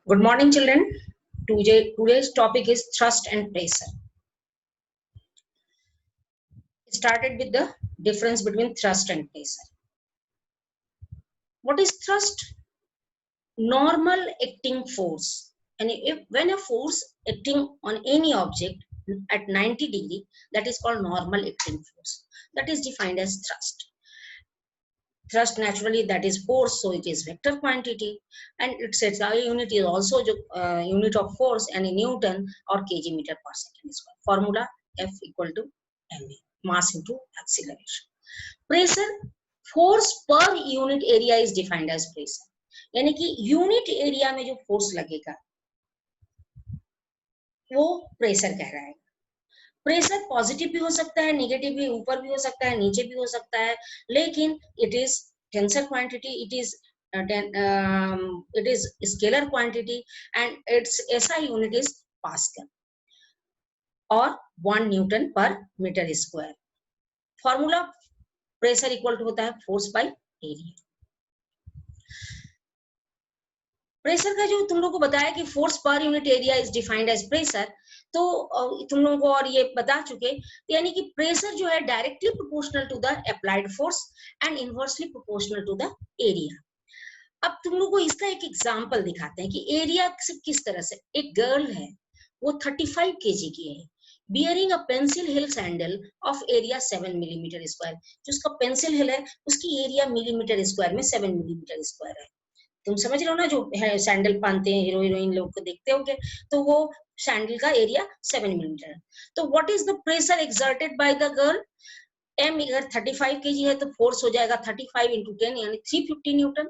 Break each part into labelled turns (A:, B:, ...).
A: Good morning, children. Today's topic is thrust and pressure. Started with the difference between thrust and pressure. What is thrust? Normal acting force. And when a force acting on any object at 90 degree, that is called normal acting force. That is defined as thrust. Thrust naturally that is force, so it is vector quantity, and its SI unit is also unit of force and in Newton or kg meter per second square. Formula F equal to ma, mass into acceleration. Pressure, force per unit area is defined as pressure. यानी कि unit area में जो force लगेगा वो pressure कहलाएगा. Pressure positive भी हो सकता है, नेगेटिव भी, ऊपर भी हो सकता है, नीचे भी हो सकता है, लेकिन it is tensor quantity, it is scalar quantity and its SI unit is Pascal or 1 Newton per meter square. Formula pressure equal to होता है फोर्स बाय एरिया. प्रेशर का जो तुम लोग को बताया कि force per unit area is defined as pressure, तो तुम लोगों को और ये बता चुके, यानी कि प्रेशर जो है directly proportional to the applied force and inversely proportional to the area. अब तुम लोग को इसका एक एग्जांपल दिखाते हैं कि एरिया किस तरह से. एक गर्ल है, वो 35 kg की है, bearing a pencil heel sandal of area 7 millimetre square. जो उसका पेंसिल हिल है उसकी एरिया मिलीमीटर स्क्वायर में 7 मिलीमीटर स्क्वायर है. तुम समझ रहे हो ना, जो है सैंडल पहनते हैं हीरो हीरोइन लोग को देखते होगे, तो वो सैंडल का एरिया 7 मिलीमीटर है. तो what is the pressure exerted by the girl? m अगर 35 kg है तो फोर्स हो जाएगा 35 into 10 यानी 350 Newton.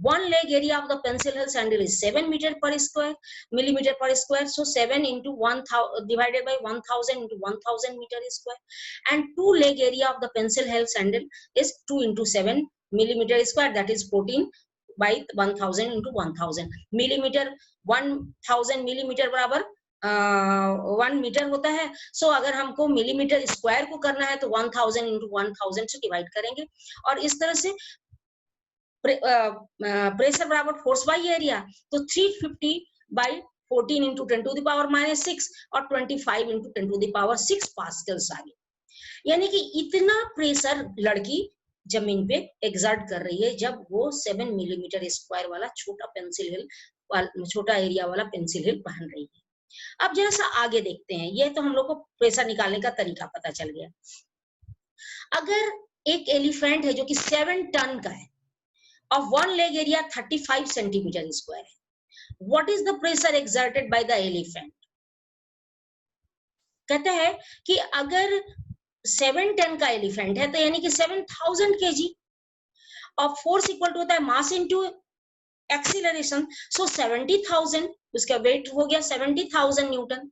A: One leg area of the pencil hill sandal is 7 millimeter per square. So 7 into 1000 divided by 1000 into 1000 meter square. And two leg area of the pencil hill sandal is 2 into 7 millimeter square. That is 14 by 1000 into 1000 millimeter. 1000 millimeter बराबर 1 metre होता है. सो अगर हमको millimetre square को करना है तो 1000 into 1000 से डिवाइड करेंगे, और इस तरह से प्रेशर बराबर फोर्स बाय एरिया. तो 350 bye 14 into 10 to the power minus 6 और 25 into 10 to the power 6 Pascal's आ गए. यानी कि इतना प्रेशर लड़की जमीन पे एक्सर्ट कर रही है जब वो 7 मिलीमीटर स्क्वायर वाला छोटा पेंसिल हिल, छोटा एरिया वाला पेंसिल हिल पहन रही है. अब जरा सा आगे देखते हैं. ये तो हम लोग को प्रेशर निकालने का तरीका पता चल गया. अगर एक एलिफेंट है जो कि 7 टन का है, of one leg area 35 centimeter square है, what is the pressure exerted by the elephant? कहता है कि अगर 7 टन का एलिफेंट है तो यानी कि 7000 kg और फोर्स इक्वल टू होता है मास इनटू एक्सीलरेशन. सो 70,000 उसका वेट हो गया 70,000 न्यूटन.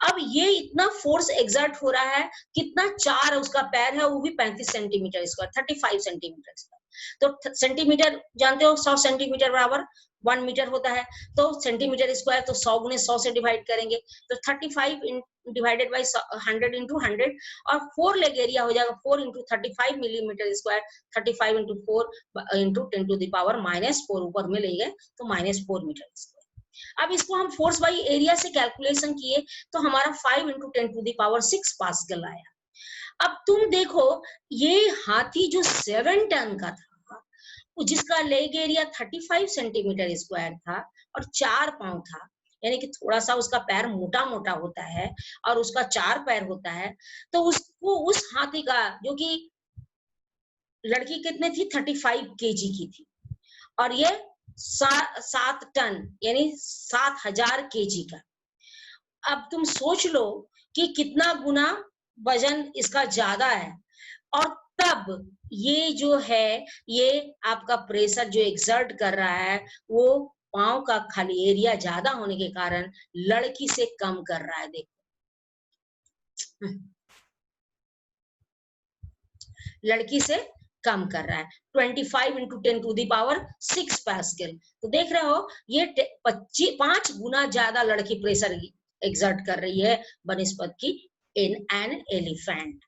A: अब ये इतना फोर्स एक्सर्ट हो रहा है, कितना 4 उसका पैर है, वो भी 35 सेंटीमीटर स्क्वायर, 35 सेंटीमीटर स्क्वायर. तो सेंटीमीटर जानते हो 100 सेंटीमीटर बराबर 1 मीटर होता है. तो सेंटीमीटर स्क्वायर तो 100 गुने 100 से डिवाइड करेंगे तो 35 डिवाइडेड बाय 100 into 100 और 4 लेग एरिया हो जाएगा 4 into 35 millimetre square. 35 into 4 into 10 to the power minus 4 ऊपर में ले गए तो -4 मीटर स्क्वायर. अब इसको हम फोर्स बाय एरिया से कैलकुलेशन किए तो हमारा 5 into 10 to the power 6 pascal आया. अब तुम देखो ये हाथी जो 7 टन का था, जिसका लेग एरिया 35 सेंटीमीटर स्क्वायर था और 4 पांव था, यानी कि थोड़ा सा उसका पैर मोटा मोटा होता है और उसका 4 पैर होता है, तो उसको उस हाथी का, जो कि लड़की कितने थी 35 केजी की थी और ये 7 टन यानी 7000 केजी का. अब तुम सोच लो कि कितना गुना वजन इसका ज्यादा है, और तब ये जो है ये आपका प्रेशर जो एक्सर्ट कर रहा है वो पांव का खाली एरिया ज्यादा होने के कारण लड़की से कम कर रहा है. देखो लड़की से कम कर रहा है 25 into 10 to the power 6 pascal. तो देख रहे हो ये 5 गुना ज्यादा लड़की प्रेशर एक्सर्ट कर रही है बनस्पत की इन एन एलिफेंट.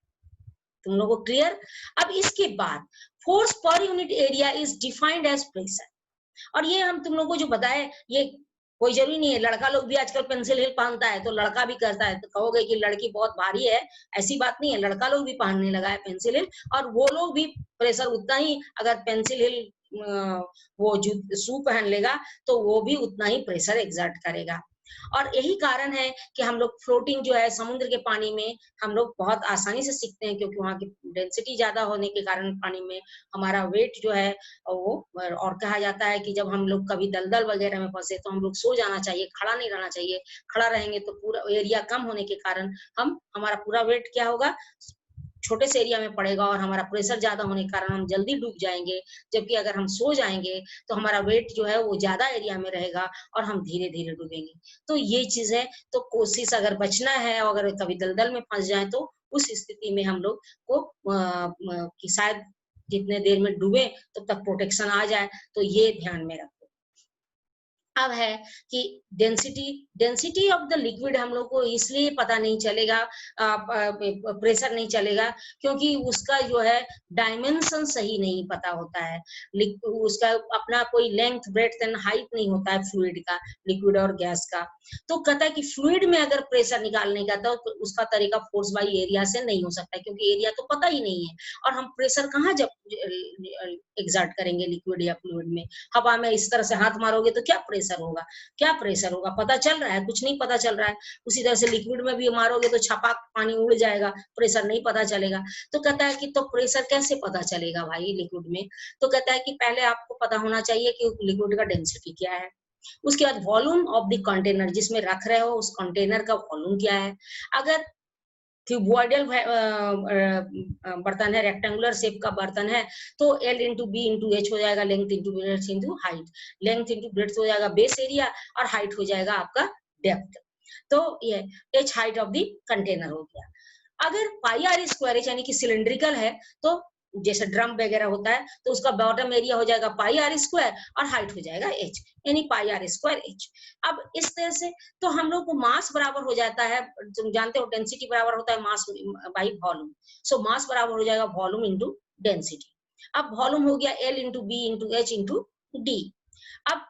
A: तुम लोगों को क्लियर? अब इसके बाद force per unit area is defined as pressure, और ये हम तुम लोगों को जो बताए ये कोई जरूरी नहीं है, लड़का लोग भी आजकल पेंसिल हिल पहनता है, तो लड़का भी करता है, तो कहोगे कि लड़की बहुत भारी है, ऐसी बात नहीं है, लड़का लोग भी पहनने लगा है पेंसिल हिल, और वो लोग भी प्रेशर उतना ही, अगर पेंसिल हिल वो शू पहन लेगा तो वो भी उतना ही प्रेशर एक्सर्ट करेगा। और यही कारण है कि हम लोग फ्लोटिंग जो है समुद्र के पानी में हम लोग बहुत आसानी से सीखते हैं, क्योंकि वहां की डेंसिटी ज्यादा होने के कारण पानी में हमारा वेट जो है वो, और कहा जाता है कि जब हम लोग कभी दलदल वगैरह में फंसे तो हम लोग सो जाना चाहिए, खड़ा नहीं रहना चाहिए। खड़ा रहेंगे तो पूरा एरिया कम होने के कारण हमारा पूरा वेट क्या होगा, छोटे से एरिया में पड़ेगा, और हमारा प्रेशर ज्यादा होने के कारण हम जल्दी डूब जाएंगे। जबकि अगर हम सो जाएंगे तो हमारा वेट जो है वो ज्यादा एरिया में रहेगा और हम धीरे धीरे डूबेंगे। तो ये चीज है, तो कोशिश अगर बचना है, अगर कभी दलदल में फंस जाए तो उस स्थिति में हम लोग को कि शायद जितने देर में डूबे तब तक प्रोटेक्शन आ जाए, तो ये ध्यान में रखो। अब है कि डेंसिटी ऑफ द लिक्विड हम लोग को इसलिए पता नहीं चलेगा, प्रेशर नहीं चलेगा, क्योंकि उसका जो है डायमेंशन सही नहीं पता होता है। उसका अपना कोई लेंथ ब्रेड्थ एंड हाइट नहीं होता है फ्लूइड का, लिक्विड और गैस का। तो कहता है कि फ्लूइड में अगर प्रेशर निकालने का तो उसका तरीका फोर्स बाई एरिया से नहीं हो सकता, क्योंकि एरिया तो पता ही नहीं है, और हम प्रेशर कहाँ जब एग्जर्ट करेंगे लिक्विड या फ्लूइड में। हवा में इस तरह से हाथ मारोगे तो क्या प्रेशर होगा, क्या प्रेशर होगा, पता चल रहा है, कुछ नहीं पता चल रहा है। उसी तरह से लिक्विड में भी मारोगे तो छपाक पानी उड़ जाएगा, प्रेशर नहीं पता चलेगा। तो कहता है कि तो प्रेशर कैसे पता चलेगा भाई लिक्विड में। तो कहता है कि पहले आपको पता होना चाहिए कि लिक्विड का डेंसिटी क्या है, उसके बाद वॉल्यूम ऑफ द कंटेनर जिसमें रख रहे हो उस कंटेनर का वॉल्यूम क्या है। अगर क्यूबॉइडल बर्तन है, रेक्टेंगुलर शेप का बर्तन है, तो L into B into H हो जाएगा, length into breadth into height, length into breadth हो जाएगा बेस एरिया, और हाइट हो जाएगा आपका डेप्थ। तो ये H height of the container हो गया। अगर पाई आर स्क्वायर एच यानी कि सिलिंड्रिकल है, तो जैसे ड्रम वगैरह होता है, तो उसका बॉटम एरिया हो जाएगा पाई आर स्क्वायर और हाइट हो जाएगा एच, यानी पाई आर स्क्वायर एच। अब इस तरह से तो हम लोग को मास बराबर हो जाता है, तुम जानते हो डेंसिटी बराबर होता है मास बाई वॉल्यूम। सो मास बराबर हो जाएगा वॉल्यूम इंटू डेंसिटी। अब वॉल्यूम हो गया L into B into H into D. अब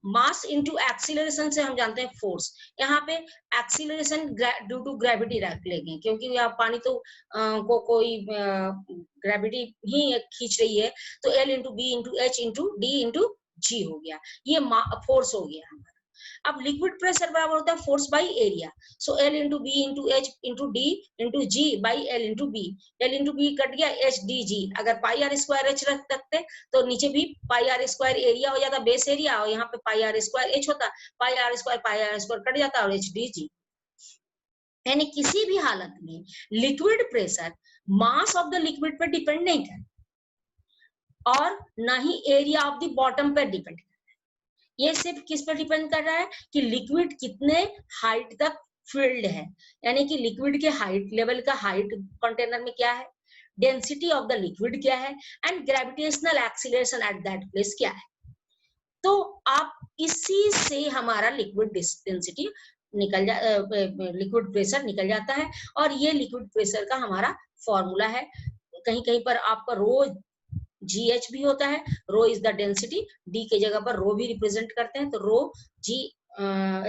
A: मास इंटू एक्सीलरेशन से हम जानते हैं फोर्स। यहाँ पे एक्सीलरेशन ड्यू टू ग्रेविटी रख लेंगे, क्योंकि यहाँ पानी तो को कोई ग्रेविटी ही खींच रही है। तो L into B into H into D into G हो गया, ये फोर्स हो गया हमारा। अब लिक्विड प्रेशर बराबर होता है force by area. So L into B into H into D into G by L into B. L into B cut गया, एच डी जी। अगर पाई आर स्क्वायर एच रख सकते तो नीचे भी पाई आर स्क्वायर एरिया हो जाता, base area, और यहाँ पे पाई आर स्क्वायर एच होता, पाई आर स्क्वायर कट जाता और एच डी जी। यानी किसी भी हालत में liquid pressure mass of the liquid पर डिपेंड नहीं करता, और ना ही एरिया ऑफ द बॉटम पर डिपेंड। ये सिर्फ किस पर डिपेंड कर रहा है कि लिक्विड कितने हाइट तक फिल्ड है, यानी कि लिक्विड के हाइट लेवल का हाइट कंटेनर में क्या है, डेंसिटी ऑफ द लिक्विड क्या है, and gravitational acceleration at that place क्या है। तो आप इसी से हमारा लिक्विड डेंसिटी निकल जा लिक्विड प्रेशर निकल जाता है। और ये लिक्विड प्रेशर का हमारा फॉर्मूला है। कहीं कहीं पर आपका रो GH भी होता है, रो इज द डेंसिटी, डी के जगह पर रो भी रिप्रेजेंट करते हैं, तो रो जी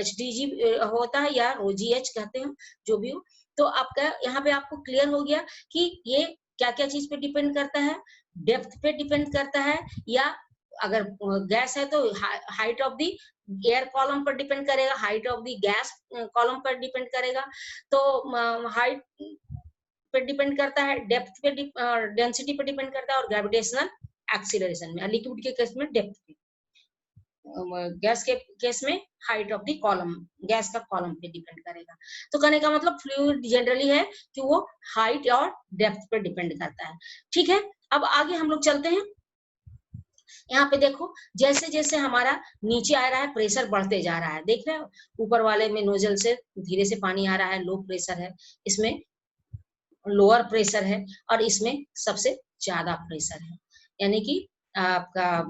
A: HDG होता है, या रो GH कहते हैं, जो भी हो। तो आपका यहाँ पे आपको क्लियर हो गया कि ये क्या क्या चीज पे डिपेंड करता है, डेप्थ पे डिपेंड करता है, या अगर गैस है तो height of the air column पर डिपेंड करेगा, height of the gas column पर डिपेंड करेगा। तो हाइट पे डिपेंड करता है, डेप्थ पे डेंसिटी पे डिपेंड करता है, और ग्रेविटेशनल एक्सीलरेशन में, लिक्विड के केस में डेप्थ पे, गैस के केस में height of the column, gas का कॉलम पे डिपेंड करेगा। तो कहने का मतलब फ्लूइड जनरली है कि वो हाइट और डेप्थ पे डिपेंड करता है। ठीक है, अब आगे हम लोग चलते हैं। यहाँ पे देखो, जैसे जैसे हमारा नीचे आ रहा है प्रेशर बढ़ते जा रहा है, देख रहे हो, ऊपर वाले में नोजल से धीरे से पानी आ रहा है, लो प्रेशर है, इसमें लोअर प्रेशर है, और इसमें सबसे ज्यादा प्रेशर है, यानी कि आपका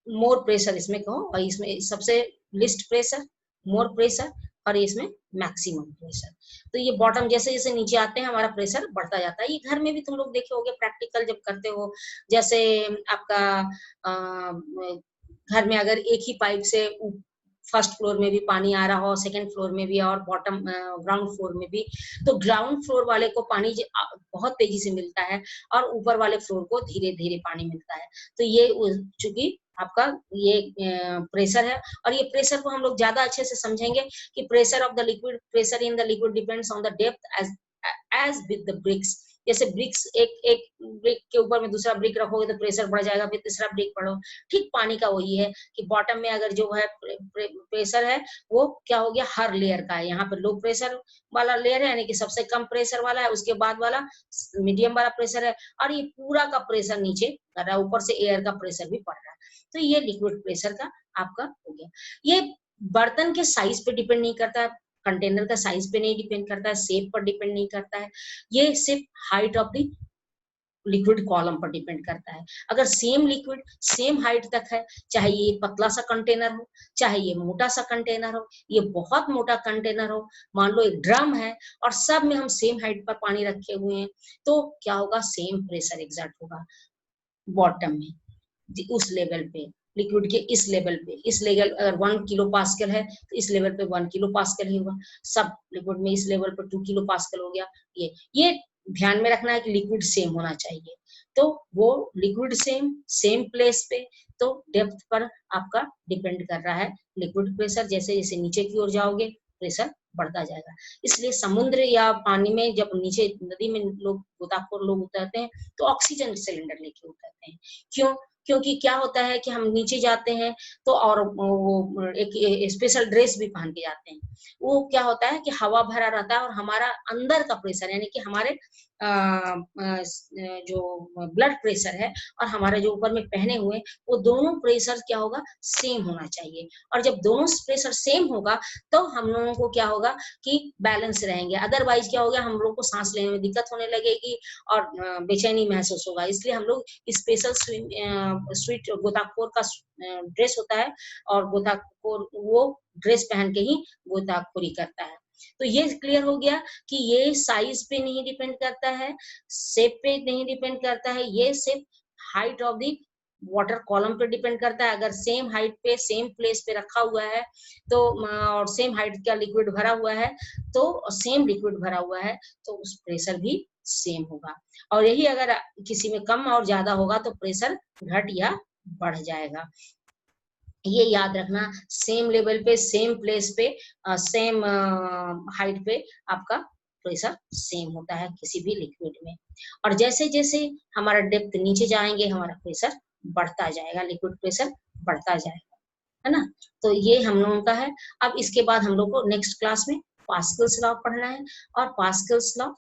A: मोर प्रेशर इसमें कहो, और इसमें सबसे लिस्ट प्रेशर, मोर प्रेशर, और इसमें मैक्सिमम प्रेशर। तो ये बॉटम जैसे जैसे नीचे आते हैं हमारा प्रेशर बढ़ता जाता है। ये घर में भी तुम लोग देखे होगे प्रैक्टिकल जब करते हो, जैसे आपका घर में अगर एक ही पाइप से फर्स्ट फ्लोर में भी पानी आ रहा हो, सेकंड फ्लोर में भी और बॉटम ग्राउंड फ्लोर में भी, तो ग्राउंड फ्लोर वाले को पानी बहुत तेजी से मिलता है और ऊपर वाले फ्लोर को धीरे धीरे पानी मिलता है। तो ये चूंकि आपका ये प्रेशर है, और ये प्रेशर को हम लोग ज्यादा अच्छे से समझेंगे कि pressure of the liquid, pressure in the liquid depends on the depth as with the bricks. जैसे ब्रिक्स, एक ब्रिक के ऊपर में दूसरा ब्रिक रखोगे तो प्रेशर बढ़ जाएगा, फिर तीसरा ब्रिक पढ़ो। ठीक पानी का वही है कि बॉटम में अगर जो है प्रेशर है वो क्या हो गया, हर लेयर का है। यहाँ पे लो प्रेशर वाला लेयर है, यानी कि सबसे कम प्रेशर वाला है, उसके बाद वाला मीडियम वाला प्रेशर है, और ये पूरा का प्रेशर नीचे कर रहा है, ऊपर से एयर का प्रेशर भी पड़ रहा है। तो ये लिक्विड प्रेशर का आपका हो गया। ये बर्तन के साइज पे डिपेंड नहीं करता है, कंटेनर का साइज पे नहीं डिपेंड करता है, शेप पर डिपेंड नहीं करता है, ये सिर्फ height of the liquid column पर डिपेंड करता है। अगर सेम लिक्विड सेम हाइट तक है, चाहे ये पतला सा कंटेनर हो, चाहे ये मोटा सा कंटेनर हो, ये बहुत मोटा कंटेनर हो, मान लो एक ड्रम है और सब में हम सेम हाइट पर पानी रखे हुए हैं, तो क्या होगा, सेम प्रेशर एग्जर्ट होगा बॉटम में, उस लेवल पे, लिक्विड के इस लेवल पे। इस लेवल अगर 1 किलो पास्कल है तो इस लेवल पे 1 किलो पास्कल ही होगा। सब लिक्विड में इस लेवल पर 2 किलो पास्कल हो गया। ये ध्यान में रखना है कि लिक्विड सेम होना चाहिए। तो वो लिक्विड सेम प्लेस पे, तो डेप्थ पर आपका डिपेंड कर रहा है लिक्विड प्रेशर। जैसे जैसे नीचे की ओर जाओगे प्रेशर बढ़ता जाएगा। इसलिए समुद्र या पानी में जब नीचे नदी में लोग, गोताखोर लोग उतरते हैं तो ऑक्सीजन सिलेंडर लेके उतरते हैं। क्यों? क्योंकि क्या होता है कि हम नीचे जाते हैं तो, और वो एक स्पेशल ड्रेस भी पहन के जाते हैं। वो क्या होता है कि हवा भरा रहता है और हमारा अंदर का प्रेशर, यानी कि हमारे जो ब्लड प्रेशर है और हमारे जो ऊपर में पहने हुए, वो दोनों प्रेशर क्या होगा, सेम होना चाहिए। और जब दोनों प्रेशर सेम होगा तो हम लोगों को क्या होगा कि बैलेंस रहेंगे। अदरवाइज क्या होगा, हम लोग को सांस लेने में दिक्कत होने लगेगी और बेचैनी महसूस होगा। इसलिए हम लोग स्पेशल स्वीट गोताखोर का ड्रेस होता है, और गोताखोर वो ड्रेस पहन के ही गोताखोरी करता है। तो ये क्लियर हो गया कि ये साइज पे नहीं डिपेंड करता है, शेप पे नहीं डिपेंड करता है, ये सिर्फ height of the water column पे डिपेंड करता है। अगर सेम हाइट पे सेम प्लेस पे रखा हुआ है तो, और सेम हाइट का लिक्विड भरा हुआ है, तो सेम लिक्विड भरा हुआ है तो उस प्रेशर भी सेम होगा। और यही अगर किसी में कम और ज्यादा होगा तो प्रेशर घट या बढ़ जाएगा। ये याद रखना, सेम लेवल पे सेम प्लेस पे सेम हाइट पे आपका प्रेशर सेम होता है किसी भी लिक्विड में। और जैसे जैसे हमारा डेप्थ नीचे जाएंगे हमारा प्रेशर बढ़ता जाएगा, लिक्विड प्रेशर बढ़ता जाएगा, है ना। तो ये हम लोगों का है। अब इसके बाद हम लोग को नेक्स्ट क्लास में पास्कल्स लॉ पढ़ना है, और पास्कल्स लॉ